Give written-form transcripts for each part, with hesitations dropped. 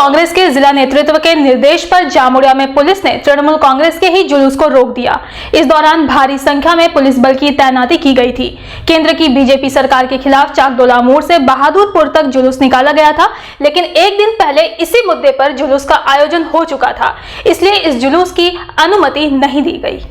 कांग्रेस के जिला नेतृत्व के निर्देश पर जामुड़िया में पुलिस ने तृणमूल कांग्रेस के ही जुलूस को रोक दिया। इस दौरान भारी संख्या में पुलिस बल की तैनाती की गई थी। केंद्र की बीजेपी सरकार के खिलाफ चाकदोला मोड़ से बहादुरपुर तक जुलूस निकाला गया था, लेकिन एक दिन पहले इसी मुद्दे पर जुलूस का आयोजन हो चुका था, इसलिए इस जुलूस की अनुमति नहीं दी गई।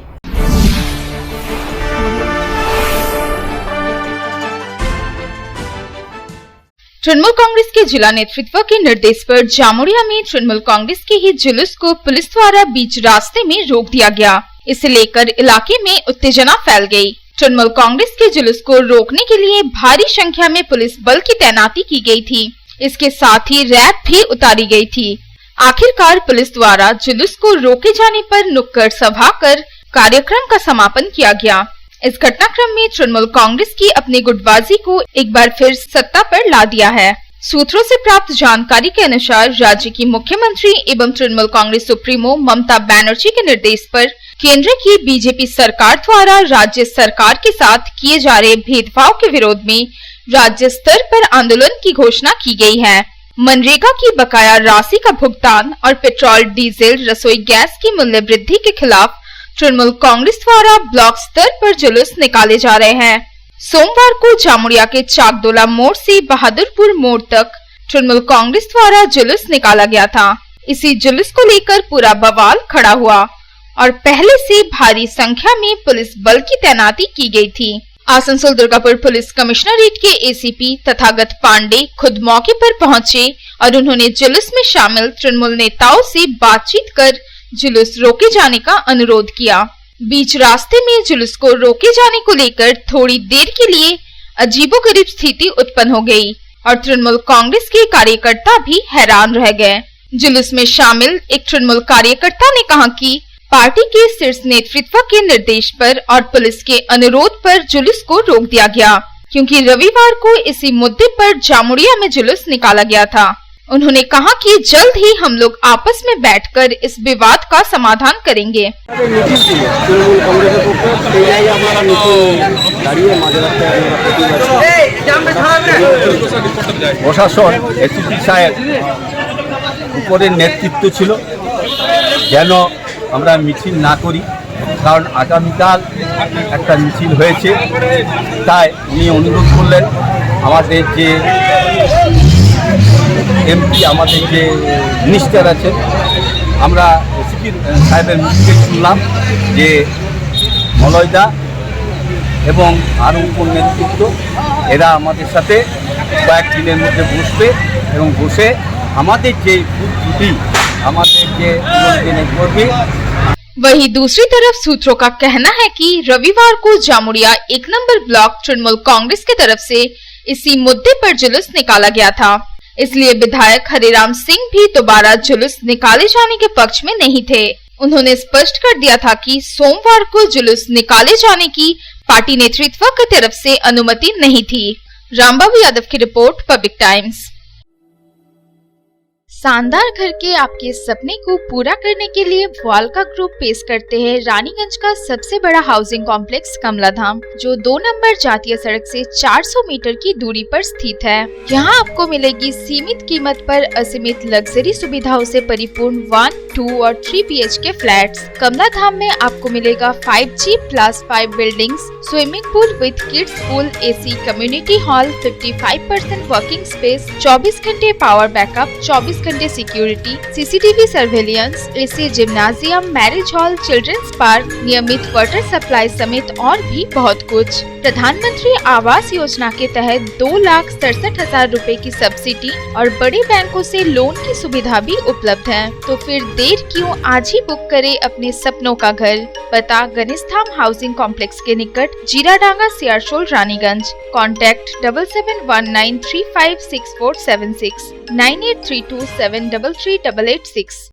तृणमूल कांग्रेस के जिला नेतृत्व के निर्देश पर जामुड़िया में तृणमूल कांग्रेस के ही जुलूस को पुलिस द्वारा बीच रास्ते में रोक दिया गया। इसे लेकर इलाके में उत्तेजना फैल गई। तृणमूल कांग्रेस के जुलूस को रोकने के लिए भारी संख्या में पुलिस बल की तैनाती की गई थी। इसके साथ ही रैप भी उतारी गई थी। आखिरकार पुलिस द्वारा जुलूस को रोके जाने पर नुक्कड़ सभा कर कार्यक्रम का समापन किया गया। इस घटनाक्रम में तृणमूल कांग्रेस की अपनी गुटबाजी को एक बार फिर सत्ता पर ला दिया है। सूत्रों से प्राप्त जानकारी के अनुसार राज्य की मुख्यमंत्री एवं तृणमूल कांग्रेस सुप्रीमो ममता बनर्जी के निर्देश पर केंद्र की बीजेपी सरकार द्वारा राज्य सरकार के साथ किए जा रहे भेदभाव के विरोध में राज्य स्तर पर आंदोलन की घोषणा की गई है। मनरेगा की बकाया राशि का भुगतान और पेट्रोल, डीजल, रसोई गैस की मूल्य वृद्धि के खिलाफ तृणमूल कांग्रेस द्वारा ब्लॉक स्तर पर जुलूस निकाले जा रहे हैं। सोमवार को जामुड़िया के चाकदोला मोड़ से बहादुरपुर मोड़ तक तृणमूल कांग्रेस द्वारा जुलूस निकाला गया था। इसी जुलूस को लेकर पूरा बवाल खड़ा हुआ और पहले से भारी संख्या में पुलिस बल की तैनाती की गई थी। आसनसोल दुर्गापुर पुलिस कमिश्नरेट के एसीपी तथागत पांडे खुद मौके पर पहुंचे और उन्होंने जुलूस में शामिल तृणमूल नेताओं से बातचीत कर जुलूस रोके जाने का अनुरोध किया। बीच रास्ते में जुलूस को रोके जाने को लेकर थोड़ी देर के लिए अजीबोगरीब स्थिति उत्पन्न हो गई और तृणमूल कांग्रेस के कार्यकर्ता भी हैरान रह गए। जुलूस में शामिल एक तृणमूल कार्यकर्ता ने कहा कि पार्टी के शीर्ष नेतृत्व के निर्देश पर और पुलिस के अनुरोध पर जुलूस को रोक दिया गया, क्योंकि रविवार को इसी मुद्दे पर जामुड़िया में जुलूस निकाला गया था। उन्होंने कहा कि जल्द ही हम लोग आपस में बैठकर इस विवाद का समाधान करेंगे। প্রশাসন এসপি সাহেব উপরে নেতৃত্ব ছিল যেন আমরা মিছিল না করি, কারণ আগামীকাল একটা মিছিল হয়েছে। তাই উনি অনুরোধ করলেন আমাদের যে এমপি, আমাদের যে মিনিস্টার আছেন, আমরা এসপি সাহেবের মুখে শুনলাম যে মলয়দা এবং আরও উপর নেতৃত্ব এরা আমাদের সাথে কয়েকদিনের মধ্যে বসবে এবং বসে আমাদের যে ত্রুটি, আমাদের যে করবে। वहीं दूसरी तरफ सूत्रों का कहना है कि रविवार को जामुड़िया 1 नंबर ब्लॉक तृणमूल कांग्रेस की तरफ से इसी मुद्दे पर जुलूस निकाला गया था, इसलिए विधायक हरिराम सिंह भी दोबारा जुलूस निकाले जाने के पक्ष में नहीं थे। उन्होंने स्पष्ट कर दिया था कि सोमवार को जुलूस निकाले जाने की पार्टी नेतृत्व की तरफ से अनुमति नहीं थी। रामबाबू यादव की रिपोर्ट, पब्लिक टाइम्स। शानदार घर के आपके सपने को पूरा करने के लिए वालका ग्रुप पेश करते हैं रानीगंज का सबसे बड़ा हाउसिंग कॉम्प्लेक्स कमलाधाम, जो 2 नंबर जातीय सड़क से 400 मीटर की दूरी पर स्थित है। यहाँ आपको मिलेगी सीमित कीमत पर असीमित लग्जरी सुविधाओं से परिपूर्ण 1, 2 और 3 BHK फ्लैट्स। कमलाधाम में आपको मिलेगा 5G+5 buildings, swimming pool with kids pool, AC community hall, 55% working space, 24 घंटे पावर बैकअप, 24 घंटे security, CCTV surveillance, AC gymnasium, marriage hall, children's park, नियमित वाटर सप्लाई समेत और भी बहुत कुछ। प्रधानमंत्री आवास योजना के तहत 2,67,000 रुपए की सब्सिडी और बड़े बैंकों से लोन की सुविधा भी उपलब्ध है। तो फिर देर क्यों, आज ही बुक करें अपने सपनों का घर। पता गणेशधाम हाउसिंग कॉम्प्लेक्स के निकट, जीराडांगा, सियारशोल, रानीगंज। कॉन्टैक्ट 7719356476 9832733886।